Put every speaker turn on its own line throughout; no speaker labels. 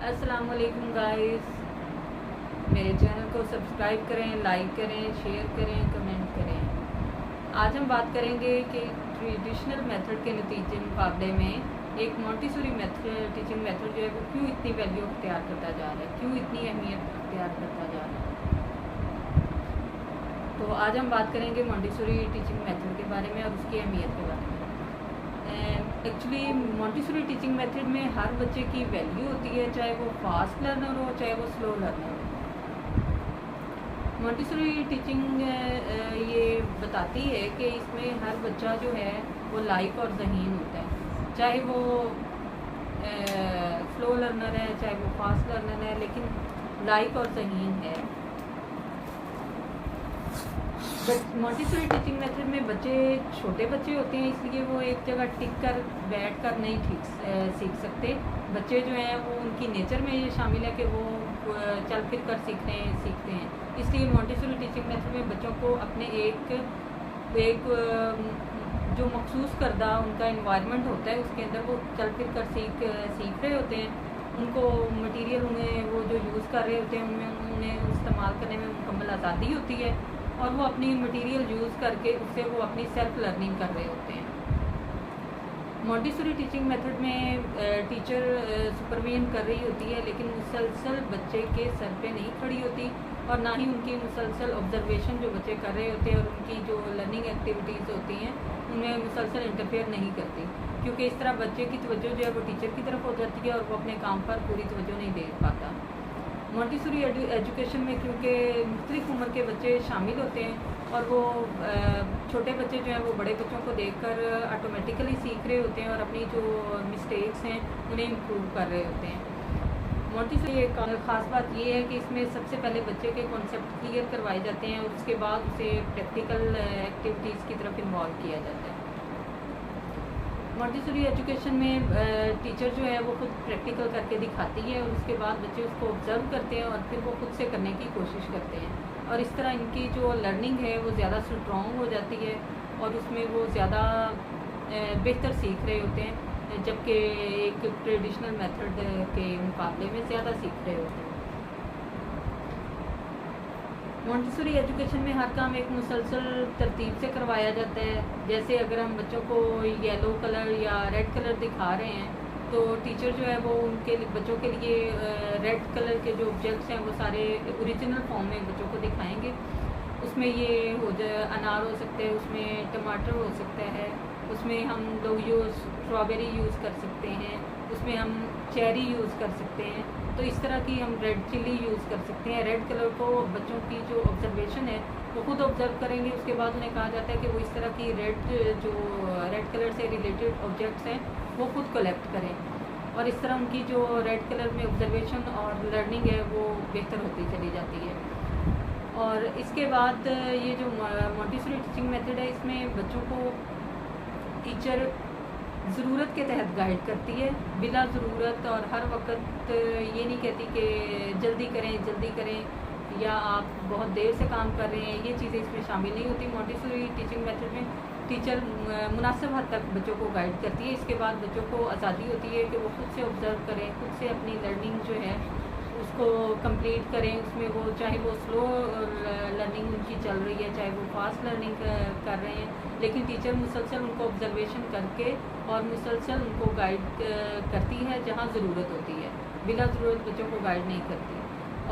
अस्सलाम वालेकुम गाइस, मेरे चैनल को सब्सक्राइब करें, लाइक करें, शेयर करें, कमेंट करें। आज हम बात करेंगे कि ट्रेडिशनल मेथड के नतीजे मुकाबले में एक मॉन्टेसरी मेथड टीचिंग मेथड जो है वो क्यों इतनी वैल्यू अख्तियार करता जा रहा है, क्यों इतनी अहमियत अख्तियार करता जा रहा है। तो आज हम बात करेंगे मॉन्टेसरी टीचिंग मेथड के बारे में और उसकी अहमियत के बारे में। एक्चुअली मॉन्टेसरी टीचिंग मेथड में हर बच्चे की वैल्यू होती है, चाहे वो फास्ट लर्नर हो चाहे वो स्लो लर्नर हो। मॉन्टेसरी टीचिंग ये बताती है कि इसमें हर बच्चा जो है वो लाइक और ज़हीन होता है, चाहे वो स्लो लर्नर है चाहे वो फास्ट लर्नर है, लेकिन लाइक और ज़हीन है। मॉन्टेसरी टीचिंग मेथड में बच्चे छोटे बच्चे होते हैं, इसलिए वो एक जगह टिक कर बैठ कर नहीं सीख सकते। बच्चे जो हैं वो उनकी नेचर में ये शामिल है कि वो चल फिर कर सीखते हैं। इसलिए मॉन्टेसरी टीचिंग मेथड में बच्चों को अपने एक जो मखसूस करदा उनका इन्वायरमेंट होता है उसके अंदर वो चल फिर कर सीख रहे होते हैं। उनको मटीरियल उन्हें वो जो यूज़ कर रहे होते हैं उन्हें इस्तेमाल करने में मुकम्मल आज़ादी होती है और वो अपनी मटेरियल यूज़ करके उससे वो अपनी सेल्फ लर्निंग कर रहे होते हैं। मॉन्टेसरी टीचिंग मेथड में टीचर सुपरविजन कर रही होती है, लेकिन मुसलसल बच्चे के सर पे नहीं खड़ी होती और ना ही उनकी मुसलसल ऑब्जर्वेशन जो बच्चे कर रहे होते हैं और उनकी जो लर्निंग एक्टिविटीज़ होती हैं उनमें मुसलसल इंटरफेयर नहीं करती, क्योंकि इस तरह बच्चे की तवज्जो जो है वो टीचर की तरफ हो जाती है और वो अपने काम पर पूरी तवज्जो नहीं दे पाता। मॉन्टेसरी एजुकेशन में क्योंकि मुख्तलिफ उम्र के बच्चे शामिल होते हैं और वो छोटे बच्चे जो हैं वो बड़े बच्चों को देखकर ऑटोमेटिकली सीख रहे होते हैं और अपनी जो मिस्टेक्स हैं उन्हें इम्प्रूव कर रहे होते हैं। मॉन्टेसरी एक ख़ास बात ये है कि इसमें सबसे पहले बच्चे के कॉन्सेप्ट क्लियर करवाए जाते हैं और उसके बाद उसे प्रैक्टिकल एक्टिविटीज़ की तरफ इन्वॉल्व किया जाता है। मॉन्टेसरी एजुकेशन में टीचर जो है वो खुद प्रैक्टिकल करके दिखाती है और उसके बाद बच्चे उसको ऑब्ज़र्व करते हैं और फिर वो खुद से करने की कोशिश करते हैं और इस तरह इनकी जो लर्निंग है वो ज़्यादा स्ट्रॉन्ग हो जाती है और उसमें वो ज़्यादा बेहतर सीख रहे होते हैं, जबकि एक ट्रेडिशनल मेथड के मुकाबले में ज़्यादा सीख रहे होते हैं। मॉन्टेसरी एजुकेशन में हर काम एक मुसलसल तरतीब से करवाया जाता है। जैसे अगर हम बच्चों को येलो कलर या रेड कलर दिखा रहे हैं तो टीचर जो है वो उनके बच्चों के लिए रेड कलर के जो ऑब्जेक्ट्स हैं वो सारे ओरिजिनल फॉर्म में बच्चों को दिखाएंगे। उसमें ये अनार हो सकते हैं, उसमें टमाटर हो सकता है, उसमें हम लोग स्ट्रॉबेरी यूज़ कर सकते हैं, उसमें हम चेरी यूज़ कर सकते हैं। तो इस तरह की हम रेड चिली यूज़ कर सकते हैं। रेड कलर को बच्चों की जो ऑब्जर्वेशन है वो खुद ऑब्जर्व करेंगे, उसके बाद उन्हें कहा जाता है कि वो इस तरह की रेड कलर से रिलेटेड ऑब्जेक्ट्स हैं वो खुद कलेक्ट करें और इस तरह उनकी जो रेड कलर में ऑब्जर्वेशन और लर्निंग है वो बेहतर होती चली जाती है। और इसके बाद ये जो मॉन्टेसरी टीचिंग मेथड है इसमें बच्चों को टीचर ज़रूरत के तहत गाइड करती है, बिला ज़रूरत और हर वक्त ये नहीं कहती कि जल्दी करें या आप बहुत देर से काम कर रहे हैं, ये चीज़ें इसमें शामिल नहीं होती। मॉन्टेसरी टीचिंग मेथड में टीचर मुनासिब हद तक बच्चों को गाइड करती है। इसके बाद बच्चों को आज़ादी होती है कि वो खुद से ऑब्ज़र्व करें, खुद से अपनी लर्निंग जो है उसको कंप्लीट करें। उसमें वो चाहे वो स्लो लर्निंग उनकी चल रही है चाहे वो फास्ट लर्निंग कर रहे हैं, लेकिन टीचर मुसलसल उनको ऑब्जर्वेशन करके और मुसलसल उनको गाइड करती है जहाँ ज़रूरत होती है, बिला ज़रूरत बच्चों को गाइड नहीं करती।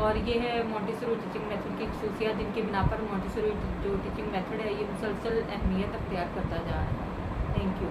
और ये है मॉन्टेसरी टीचिंग मेथड की खसूसियात जिनकी बिना पर मॉन्टेसरी जो टीचिंग मेथड है ये मुसलसल अहमियत अख्तियार करता जा रहा है। Thank you.